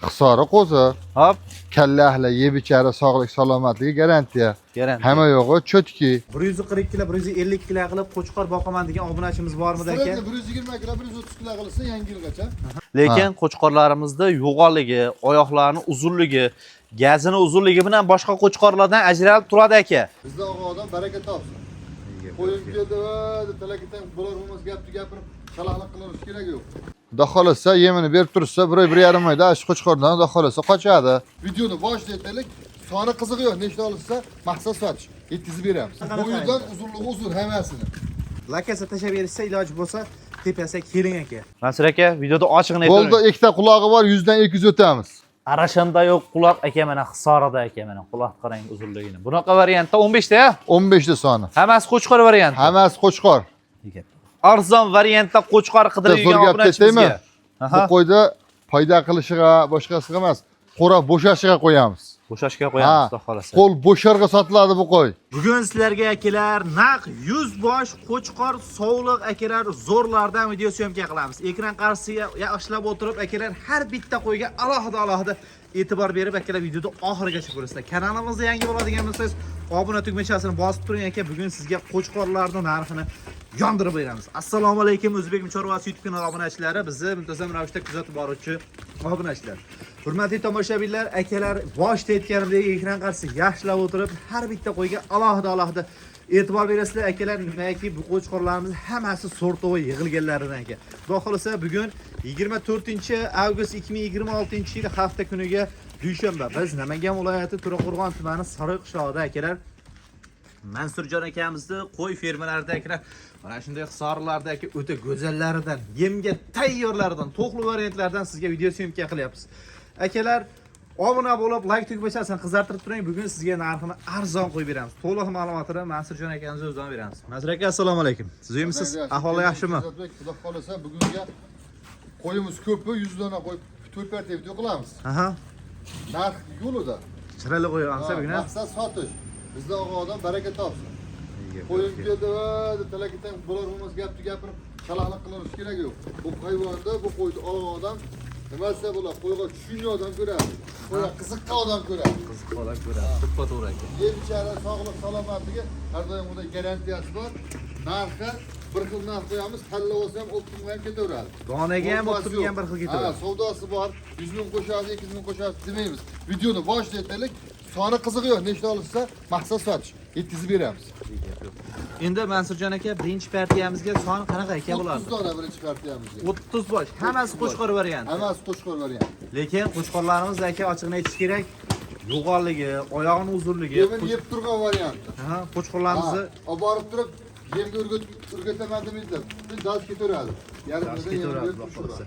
Xisora qo'zi. Hop, Kalla ahli yeb ichari sog'lik salomatligi garantiya. garantiya. Hamma yo'g'i cho'tki. 140 kilo, 150 kilo qilib qo'chqor boqaman degan obunachimiz bormidi aka? 120 kilo, 130 kilo qilsa yangi yilgacha. Lekin qo'chqorlarimizda yo'g'onligi, oyoqlarini uzunligi, gazini uzunligi bilan boshqa qo'chqorlardan ajralib turadi aka. Bizda odam baraka topsin. Qo'yib keldi va talakitdan bular bo'lmas gapni gapirib shalaqliq qilish kerak yo'q. Xudo xolasa yemini berib tursa, 1-1,5 oyda ash qo'chqordan xudo xolasa qochadi. Videoni boshida aytaylik, soni qizig'i yo'q, nechta olsa maqsad sotish, yetkazib beramiz. Bo'yidan uzunligi uzun hammasini. Lakasa tashlab berishsa iloji bo'lsa tepasiga keling aka. Mansur aka, videoda ochiqni Qo'lda ikkita qulog'i bor, 100 dan 200 o'tamiz. Arashanda yo'q quloq aka, mana Hisorada aka, mana quloq qarang uzunligini. Bunaqa variantda 15 ta, 15 ta soni. hammasi qo'chqor varianti. Hammasi qo'chqor. Arzon variantda qo'chqor qidirgan obunachimizga. Bu qo'yda foyda qilishiga, boshqasiga emas, qo'ra bo'shashiga qo'yamiz. Bo'shashga qo'yamiz, xudo xolasa. Qo'l bo'sharga sotiladi bu qo'y. Bugun sizlarga akalar naq 100 bosh qo'chqor sovliq akalar zo'rlardan video syomka qilamiz. Ekran qarshisiga yaxshilab o'tirib akalar har bitta qo'yga alohida e'tibor berib akalar videoda oxirigacha ko'rasizlar. Kanalimizda yangi bo'ladigan bo'lsangiz obuna tugmachasini bosib turing aka. Bugun sizga qo'chqorlarning narxini yondirib beramiz. Assalomu alaykum O'zbek Chorvasi YouTube kanali obunachilari, bizni muntazam ravishda kuzatib boruvchi obunachilar. Hurmatli tomoshabinlar, akalar, boshda aytganimdek ekran qarshisiga yaxshilab o'tirib har bitta qo'yga alohida e'tibor berasizlar akalar. Nimaki bu qo'chqorlarimiz hammasi sortovoy yig'ilganlaridan aka. Xudo xolasa bugun 24-avgust 2026-yil hafta kuniga dushanba biz Namangan viloyati To'raqo'rg'on tumani Sariq qishlog'ida akalar Mansurjon akamizni qo'y fermalarida akalar mana shunday hisorlarda aka o'ta go'zallaridan, yemga tayyorlaridan, to'qli variantlardan sizga video syomka qilyapmiz. Akalar, obuna bo'lib, like tugmachasini qizartirib turing. Bugun sizga narxini arzon qo'yib beramiz. To'liq ma'lumotini Mansurjon akamizdan o'zidan beramiz. Mansur aka, assalomu alaykum. Siz uyimsiz? Ahvoli yaxshimi? Xudo xolasa bugunga qo'yimiz ko'pi, 100 dona qo'y to'par deb qilamiz. Aha. Narx yo'lida. Chiroyli qo'yamiz bugun. Maqsad sotish. Bizda odam baraka topsin. Qo'yib keldi va talakitdan bular bo'lmas gapni gapirib shalaqliq qilish kerak yo'q. Bu hayvonda bu qo'yni odam nimasi bo'lar? Qo'yga tushungan odam ko'radi. Qo'yga qiziqqan odam ko'radi. Qiziq odam ko'radi. To'ppa to'g'ri aka. Yeb ichari sog'liq salomatligi har doim bunda garantiyasi bor. Narxi bir xil narx qo'yamiz, talla bo'lsa ham optimum ham ketaveradi. Donaga ham optimum ham bir xil ketaveradi. Ha, savdosi bor. 100 ming qo'shamiz, 200 ming qo'shamiz demaymiz. Videoni boshida aytaylik, soni qizig'i yo'q, nechta olsa maqsad sotish, yetkazib beramiz. Endi Mansurjon aka, birinchi partiyamizga soni qanaqa aka bo'ladi? 30 dona birinchi partiyamizga. 30 bosh. Hammasi qo'chqor variant. Hammasi qo'chqor variant. Lekin qo'chqorlarimiz aka ochiqni aytish kerak, yo'g'onligi, oyog'ini uzunligi. Yeb turgan variant. Ha, qo'chqorlarimizni olib borib turib, yemga o'rgataman demaydilar. Biz daz ketaveradi. ketaveradi.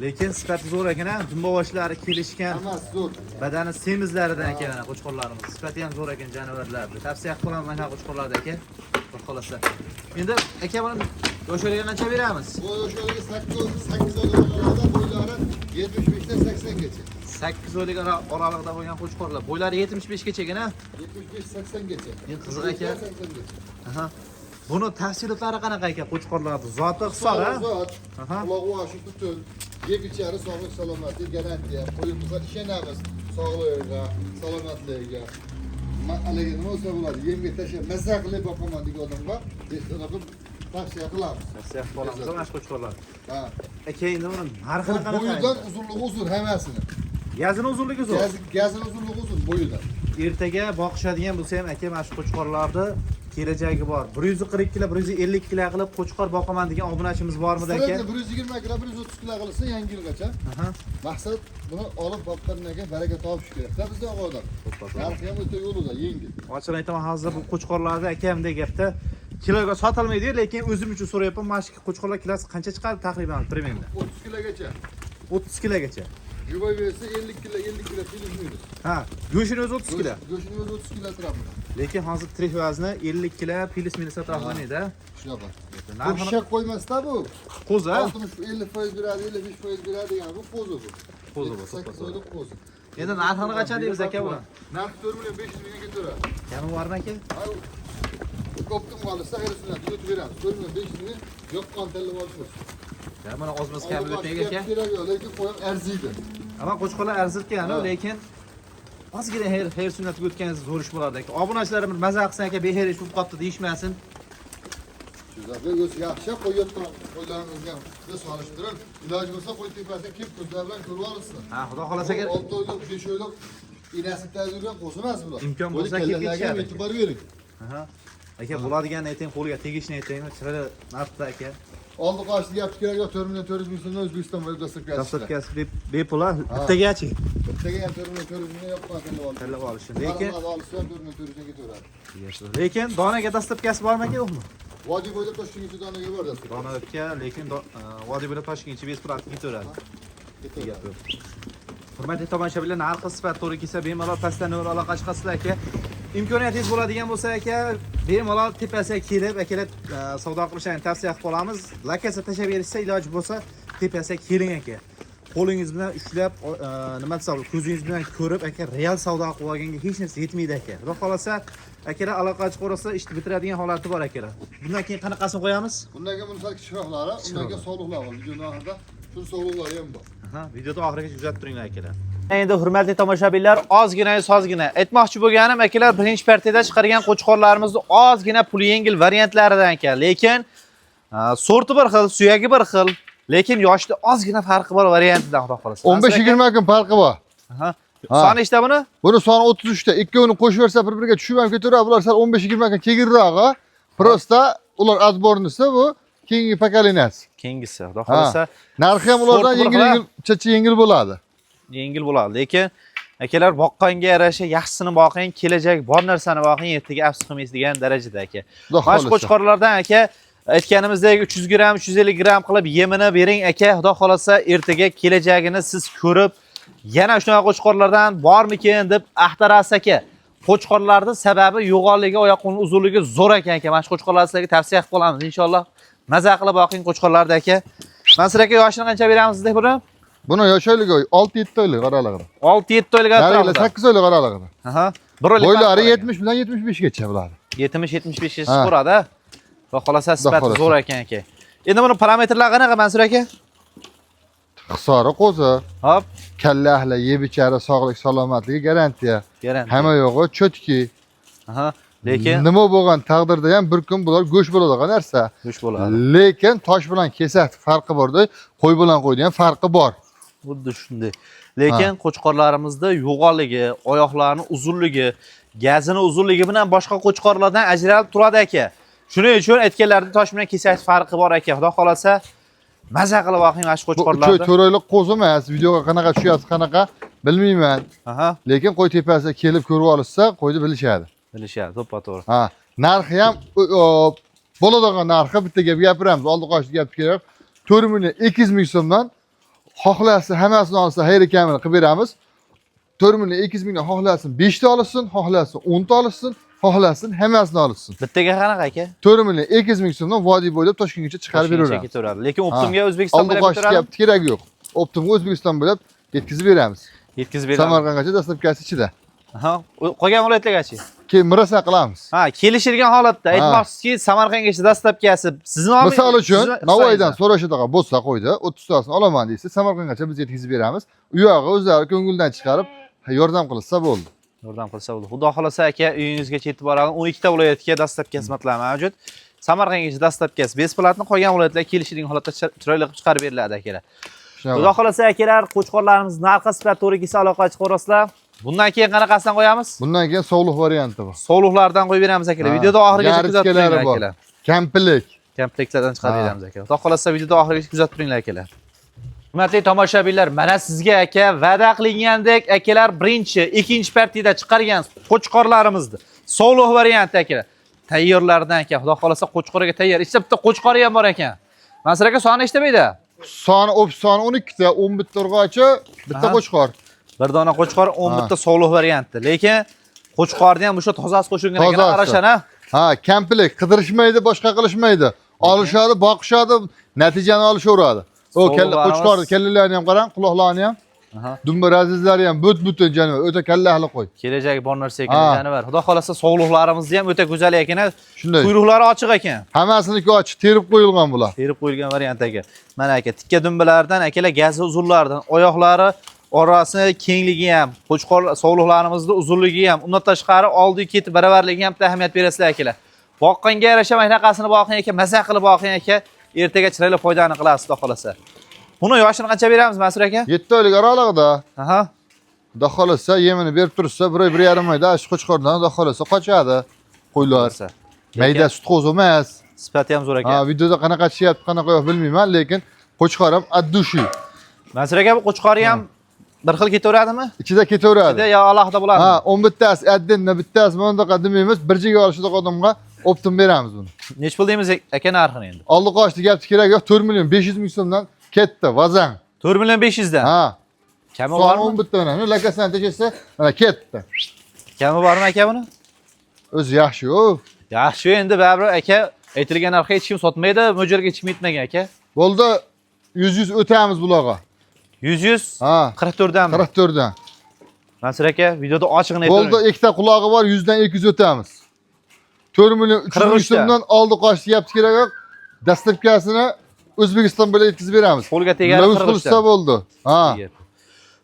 Lekin sifati zo'r ekan, dumbovoshlari kelishgan. Hammasi zo'r. Badani semizlaridan ekan qo'chqorlarimiz. Sifati ham zo'r ekan jonivorlarni. Tavsiya qilaman mana qo'chqorlarda aka. Xolasa. Endi aka buni yo'shaliga qancha beramiz? Bu yo'shaliga 8 oylarda bo'ylari 75 dan 80 gacha. 8 oylik oralig'ida bo'lgan qo'chqorlar. Bo'ylari 75 gacha-gina. 75-80 gacha. Men qiziq aka. Aha. Buni tafsilotlari qanaqa aka qo'chqorlarning? Zoti hisobi? Zot. Quloq oshi butun. Yeb ichari sog'lik salomatlik garantiya. Qo'yimizga ishonamiz. Sog'ligiga, salomatligiga. Maqalaga nima bo'lsa bo'ladi. Yemga tashlab mazza qilib boqaman degan odamga tavsiya qilamiz. Tavsiya qilamiz mana shu qo'chqorlar. Ha. Aka endi buni narxini qanaqa? Bo'yidan uzunligi uzun hammasini. Gazini uzunligi zo'r. Gazini uzunligi uzun bo'yidan. Ertaga boqishadigan bo'lsa ham aka mana shu qo'chqorlarni kelajagi bor. 140 kilo, 150 kilo qilib qo'chqor boqaman degan obunachimiz bormidi aka? 120 kilo, 130 kilo qilsa yangi yilgacha. Maqsad buni olib boqqandan keyin baraka topish kerak. Bizda odam. Narxi ham o'ta yo'lida, yengil. Ochig'ini aytaman, hozir bu qo'chqorlarni akamdek gapda kiloga sotilmaydi, lekin o'zim uchun so'rayapman. Mana shu qo'chqorlar kilosi qancha chiqadi taxminan primenda? 30 kilogacha. 30 kilogacha. Yubay versa 50 kilo filisminus. Ha, go'shini o'zi 30 kilo. Go'shini o'zi 30 kilo turadi. Lekin hozir tirik vazni 50 kilo filisminus atrofida. Shunaqa. Qo'shak qo'ymasda bu. Qo'zi, 60-50% beradi, 55% beradi degan bu qo'zi bu. Qo'zi bu, to'ppa. Qo'zi. Endi narxini qancha deymiz aka buni? Narxi 4 million 500 mingga keturadi. Jonivordan aka? Ko'pdan olsa xayrisidan yutib beramiz. 4 million 500 ming yoqqan tilla olishmiz. Mana ozmiz kamlik o'tmaydi aka. Kerak yo'q, lekin qo'yim arziydi. Ama qo'chqorlar arzirkan, lekin ozgina her sunnatiga o'tganingiz zo'r ish bo'lardi aka. Obunachilarim bir maza qilsa aka, beher ish bo'lib qolibdi deyishmasin. Sizlarga o'zi yaxshi qo'yayotgan qo'ylaringizni ham siz solishtirib, iloji bo'lsa qo'y tepasiga kelib ko'zlar bilan ko'rib olasiz. Ha, xudo xolasa aka 6 oylik, 5 oylik inasi tayyorlagan qo'zi emas bular. imkon bo'lsa kelib ketishadi. E'tibor bering. Aha. Aka bo'ladiganini ayting, qo'liga tegishni aytingmi? Chiroyli narxda aka. Oldi qo'shdi gap kerak yo'q, 4 million 400 ming so'mdan O'zbekiston bo'lib dastlabki Dastlabkasi bepul, bittagachi. bittaga ham 4 million 400 ming yo'q qilib Tanlab olish. Lekin 4 million 400 ming ketaveradi. lekin donaga dastlabkasi bormi aka, yo'qmi? Vodiy bo'ylab Toshkentga donaga bor dastlab. Donaga lekin vodiy bo'ylab Toshkentga bepul ketaveradi. Ketaveradi. Hurmatli tomoshabinlar, narxi sifat to'g'ri kelsa bemalol pastdan aloqa chiqasizlar aka. Imkoniyatingiz bo'ladigan bo'lsa aka, bemalol tepasiga kelib, akalar savdo qilishni tavsiya qilib qolamiz. Lakasa tashab berishsa iloji bo'lsa tepasiga keling aka. Qo'lingiz bilan ushlab, nima desam, ko'zingiz bilan ko'rib aka, real savdo qilib olganga hech narsa yetmaydi aka. Xudo xolasa akalar aloqa chiqarsa ishni bitiradigan holati bor akalar. Bundan keyin qanaqasini qo'yamiz? Bundan keyin buni sal kichikroqlari, undan keyin sog'liqlar bor. Videoning oxirida shu sog'liqlari ham bor. Aha, videoda oxirigacha kuzatib turinglar akalar. Endi hurmatli tomoshabinlar, ozgina aytmoqchi bo'lganim akalar, birinchi partiyada chiqargan qo'chqorlarimizni ozgina pul yengil variantlaridan aka. Lekin sorti bir xil, suyagi bir xil, lekin yoshda ozgina farqi bor variantidan xudo xolasa. 15-20 kun farqi bor. Aha. Soni nechta buni? Buni soni 33 ta. Ikkovini qo'shib bersa bir-biriga tushib ham ketaveradi. Bular sal 15-20 kun kegirrog'i. Prosta ular azbornisi bu keyingi pokoleniyasi. Keyingisi, xudo xolasa. Narxi ham ulardan yengil bo'ladi. Yengil bo'ladi, lekin akalar boqqanga yarasha yaxshisini boqing, kelajak bor narsani boqing, ertaga afsus qilmaysiz darajada aka. Mana shu qo'chqorlardan aka aytganimizdek 300 gram, 350 gram qilib yemini bering aka. Xudo xolasa ertaga kelajagini siz ko'rib, yana shunaqa qo'chqorlardan bormikin deb axtarasiz aka. Qo'chqorlarning sababi yo'g'onligi, oyoqning uzunligi zo'r ekan aka. Mana shu qo'chqorlarni sizlarga tavsiya qilib qolamiz inshaalloh. Maza qilib boqing qo'chqorlarda aka. Mansur aka yoshini qancha beramiz deb buni? Buni yosh oyligi 6-7 oylik oralig'ida. 6-7 oylik atrofida. 8 oylik oralig'ida. Aha. Bir oylik. Bo'ylari 70 bilan 75 gacha bo'ladi. 70-75 gacha ko'radi. Va xolasa sifati zo'r ekan aka. Endi buni parametrlari qanaqa Mansur aka? Hisori qo'zi. Hop. Kalla ahli, yeb ichari, sog'lik, salomatligi garantiya. Hamma yo'g'i cho'tki. Aha. Lekin nima bo'lgan taqdirda ham bir kun bular go'sht bo'ladigan narsa. Go'sht bo'ladi. Lekin tosh bilan kesak farqi borda, qo'y bilan qo'yda ham farqi bor. Xuddi shunday. Lekin qo'chqorlarimizda yo'g'onligi, oyoqlarning uzunligi, gazini uzunligi bilan boshqa qo'chqorlardan ajralib turadi aka. Shuning uchun aytganlarimda tosh bilan kesak farqi bor aka. Xudo xolasa maza qilib boqing mana shu qo'chqorlarni. To'roylik qo'zi emas, videoga qanaqa tushyapti, qanaqa bilmayman. Aha. Lekin qo'y tepasiga kelib ko'rib olsa, qo'yni bilishadi. Bilishadi, to'ppa-to'g'ri. Ha, narxi ham bo'ladigan narxi bitta gap gapiramiz. Oldi qo'shdi gap kerak. 4 million 200 ming so'mdan xohlasa hammasini olsa, xayri kamini qilib beramiz. 4 million 200 mingdan xohlasin 5 ta olsin, xohlasin 10 ta olsin, xohlasin hammasini olsin. Bittaga qanaqa aka? 4 million 200 ming so'mdan vodiy bo'ylab Toshkentgacha chiqarib beramiz. Lekin optimga O'zbekiston bo'ylab ketaveradi. Oldi qo'shdi kerak yo'q. Optimga O'zbekiston bo'ylab yetkazib beramiz. Yetkazib beramiz. Samarqandgacha dastlabkasi ichida. Aha, qolgan viloyatlargacha. Keyin mirasa qilamiz. Ha, kelishilgan holatda aytmoqchizki, Samarqandgacha dastlabkasi sizni nomingizga. Misol uchun Navoiydan so'rashadigan bo'lsa qo'ydi, 30 tasini olaman deysiz, Samarqandgacha biz yetkazib beramiz. U yog'i o'zlari ko'ngildan chiqarib yordam qilsa bo'ldi. Yordam qilsa bo'ldi. Xudo xolasa aka, uyingizgacha yetib boradi. 12 ta viloyatga dastlabki xizmatlar mavjud. Samarqandgacha dastlabkasi besplatni, qolgan viloyatlar kelishilgan holatda chiroyli qilib chiqarib beriladi akalar. Xudo xolasa akalar, qo'chqorlarimiz narxi sifat to'g'ri kelsa aloqa chiqarasizlar. Bundan keyin qanaqasidan qo'yamiz? Bundan keyin sog'liq varianti bor. Sog'liqlardan qo'yib beramiz akalar. Videoda oxirigacha kuzatib turinglar akalar. Komplektlardan chiqarib beramiz akalar. Xudo xolasa videoda oxirigacha kuzatib turinglar akalar. Hurmatli tomoshabinlar, mana sizga aka va'da qilingandek akalar birinchi, ikkinchi partiyada chiqargan qo'chqorlarimizni sog'liq varianti akalar. Tayyorlardan aka, xudo xolasa qo'chqoriga tayyor. Ichida bitta qo'chqori ham bor ekan. Mansur aka soni nechta deydi? Soni 12 ta, 11 ta urg'ochi, bitta qo'chqor. Bir dona qo'chqor 11 ta sog'liq varianti. Lekin qo'chqorni ham o'sha tozasi qo'shilgan ekan, qarashana. Ha, komplekt qidirishmaydi, boshqa qilishmaydi. Olishadi, boqishadi, natijani olishaveradi. O qo'chqorni kallalarni ham qarang, quloqlarni ham. Dumba razizlari ham but-butun jonivar, o'ta kallahli qo'y. Kelajagi bor narsa ekan jonivar. Xudo xolasa sog'liqlarimizni ham o'ta go'zal ekan. Shunday. Quyruqlari ochiq ekan. Hammasiniki ochiq, terib qo'yilgan bular. Terib qo'yilgan variant aka. Mana aka, tikka dumbalardan, akalar gazi uzunlardan, oyoqlari orasini kengligi ham, qo'chqor sog'liqlarimizda uzunligi ham, undan tashqari oldi keti baravarligi ham ahamiyat berasizlar akalar. Boqqanga yarasha manaqasini boqing aka, maza qilib boqing aka, ertaga chiroyli foydani qilasiz, xudo xolasa. Buni yoshini qancha beramiz Mansur aka? 7 oylik oralig'ida. Aha. Xudo xolasa yemini berib tursa, 1-1,5 oyda shu qo'chqordan xudo xolasa qochadi. Qo'ylar. Mayda sut qo'z emas. Sifati ham zo'r aka. Ha, videoda qanaqa chishyapti, qanaqa yo'q bilmayman, lekin qo'chqor ham ad-dushi. Mansur aka bu qo'chqori ham bir xil ketaveradimi? Ichida ketaveradi. Ichida yo alohida bo'ladimi? Ha, 10 bittasi addinda, bittasi bunday qadimimiz, bir jiga olishida odamga optim beramiz buni. Nech pul deymiz aka narxini endi? Oldi qochdi gapni kerak yo'q, 4 million 500 ming so'mdan ketdi, vazan. 4 million 500 dan. Ha. Kami Son bormi? 10 bitta bilan lakasini tejasa, mana ketdi. Kami bormi aka buni? O'zi yaxshi-ku. Yaxshi endi baribir aka aytilgan narxga hech kim sotmaydi, mo'ljalga hech kim yetmagan aka. Bo'ldi 100 o'tamiz bularga. 100 Ha. 44 dan. 44 dan. Mansur aka videoda ochiqni aytavering. Bo'ldi, ikkita qulog'i bor, 100 dan 200 o'tamiz. 4 million 300 ming so'mdan oldi qochdi gapni kerak yo'q. Dastlabkasini O'zbekiston bilan yetkazib beramiz. Qo'lga tegadi qilsa bo'ldi. Ha.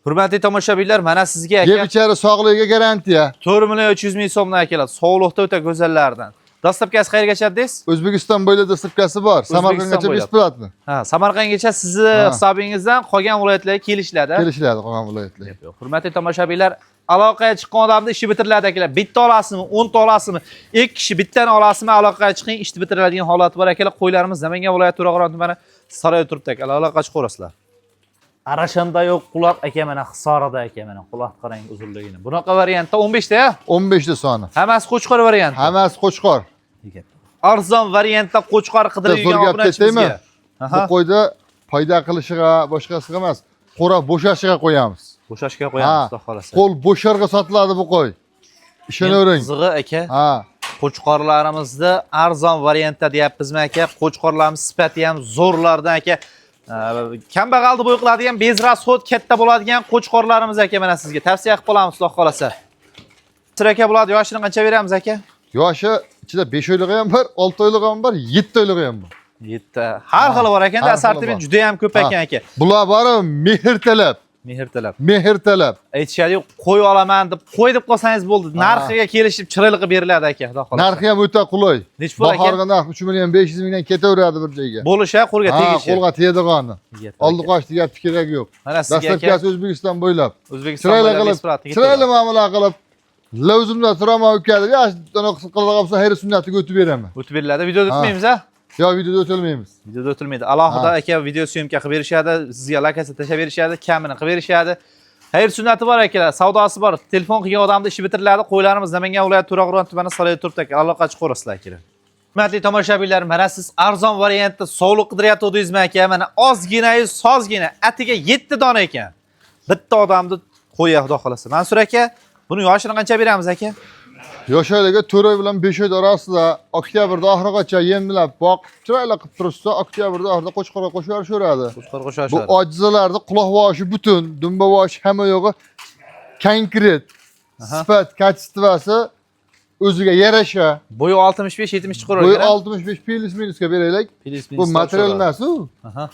Hurmatli tomoshabinlar, mana sizga Yeb aka ichari sog'ligiga garantiya. 4 million 300 ming so'mdan keladi. Sog'liqda o'ta go'zallardan. Dastlabkasi qayergacha deysiz? O'zbekiston bo'ylab dastlabkasi bor. Samarqandgacha besplatni. Ha, Samarqandgacha sizni hisobingizdan qolgan viloyatlarga kelishiladi. Kelishiladi qolgan viloyatlarga. Hurmatli tomoshabinlar, aloqaga chiqqan odamni ishi bitiriladi akalar. Bitta olasizmi, 10 ta olasizmi? 2 kishi bittani olasizmi, aloqaga chiqing, ishni bitiriladigan holat bor akalar. Qo'ylarimiz Namangan viloyati To'raqo'rg'on tumani Saroy turibdi akalar. Aloqaga chiqaverasizlar. Arashanda yo'q quloq aka, mana Hisorida aka, mana quloq qarang uzunligini. Bunaqa variantda 15 ta, 15 ta soni. hammasi qo'chqor varianti. Hammasi qo'chqor. Arzon variantda qo'chqor qidirib yurgan obunachimizga. Bu qo'yda foyda qilishiga, boshqasiga emas, qo'ra bo'shashiga qo'yamiz. Bo'shashga qo'yamiz, xudo xolasa. Qo'l bo'sharga sotiladi bu qo'y. Ishonavering. Qizig'i aka, Ha. qo'chqorlarimizda arzon variantda deyapmizmi aka? Qo'chqorlarimiz sifati ham zo'rlardan aka. Kambag'alni bo'y qiladigan, bez rasxod katta bo'ladigan qo'chqorlarimiz aka, mana sizga tavsiya qilib qolamiz, xudo xolasa. Sir aka bo'ladi, yoshini qancha beramiz aka? Yoshi ichida 5 oylig'i ham bor, 6 oylig'i ham bor, 7 oylig'i ham bor. 7. Har xili bor ekan, assortiment juda ham ko'p ekan aka. Bular bari mehr talab. Mehr talab. Mehr talab. Aytishadi, qo'y olaman deb, qo'y deb qolsangiz bo'ldi. Narxiga kelishib chiroyli qilib beriladi aka, xudo xolasa. Narxi ham o'ta qulay. Nech pul aka? Bahorga narx 3 million 500 mingdan ketaveradi bir joyga. Bo'lishi, qo'lga tegishi. Qo'lga tegadigan. Oldi qochdi gapni kerak yo'q. Mana sizga aka. Dastlabkasi O'zbekiston bo'ylab. O'zbekiston bo'ylab chiroyli muomala qilib, lavzimda turaman o'tkazib, yaxshi qilib qolsa, xayr sunnatiga o'tib beraman. O'tib beriladi. Videoda o'tmaymiz a? Yo'q, videoda o'tilmaymiz. Videoda o'tilmaydi. Alohida aka video syomka qilib berishadi, sizga lokasiya tashlab berishadi, kamini qilib berishadi. Xayr sunnati bor akalar, savdosi bor. Telefon qilgan odamni ishi bitiriladi. Qo'ylarimiz Namangan viloyati To'raqo'rg'on tumani Saroy turibdi aka. Aloqa chiqaverasizlar akalar. Hurmatli tomoshabinlar, mana siz arzon variantda sog'liq qidiryaptidingizmi aka? Mana ozgina, sozgina, atiga 7 dona ekan. Bitta odamni qo'ya, xudo xolasa. Mansur aka, buni yoshini qancha beramiz aka? Yoshlarga 4 oy bilan 5 oy orasida oktyabrda oxirigacha yemlab boqib, chiroyli qilib tursa, oktyabrda oxirida qo'chqorga qo'shaveradi. Qo'chqor qo'shaveradi. Bu ojizalarda quloqvoshi butun, dumbavoshi hamma yo'g'i konkret. Sifat, kачествоsi o'ziga yarasha. Bo'yi 65-70 chiqaveradi. Bo'yi 65 plus minusga beraylik. Bu material emas-ku. Aha.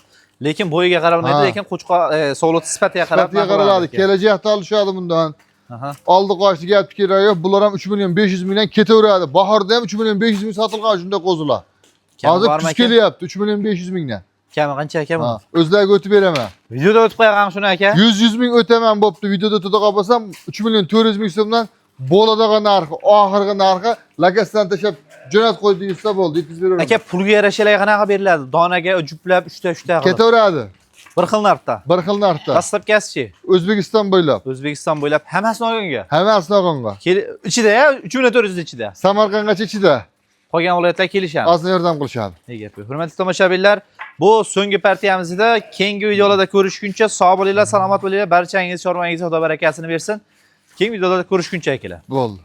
Lekin bo'yiga qaralmaydi, lekin qo'chqor sog'liq sifatiga qarab qaraladi. Kelajakda olishadi bundan. Aha. Oldi qochdi gapni kerak yo'q. Bular ham 3 million 500 mingdan ketaveradi. Bahorda ham 3 million 500 ming sotilgan shunday qo'zilar. Hozir kuz kelyapti 3 million 500 mingdan. Kami qancha aka bu? O'zlariga o'tib beraman. Videoda o'tib qo'ygan shuni aka. 100 ming o'taman bo'pti. Videoda o'tib qolsam 3 million 400 ming so'mdan bo'ladigan narxi, oxirgi narxi lakasidan tashlab jo'nat qo'yib desa bo'ldi, yetkazib beraman. Aka pulga yarashalar qanaqa beriladi? Donaga juplab 3 ta qilib. Ketaveradi. Bir xil narxda. Bir xil narxda. Dastlabkasichi? O'zbekiston bo'ylab. O'zbekiston bo'ylab hammasini olganga. Hammasini olganga. Ichida ya 3400 ichida. Samarqandgacha ichida. Qolgan viloyatlar kelishadi. Ozgina yordam qilishadi. Nega? Hurmatli tomoshabinlar, bu so'nggi partiyamizda keyingi videolarda ko'rishguncha sog' bo'linglar, salomat bo'linglar, barchangiz chorvangiz Xudo barakasini bersin. Keyingi videolarda ko'rishguncha akalar. Bo'ldi.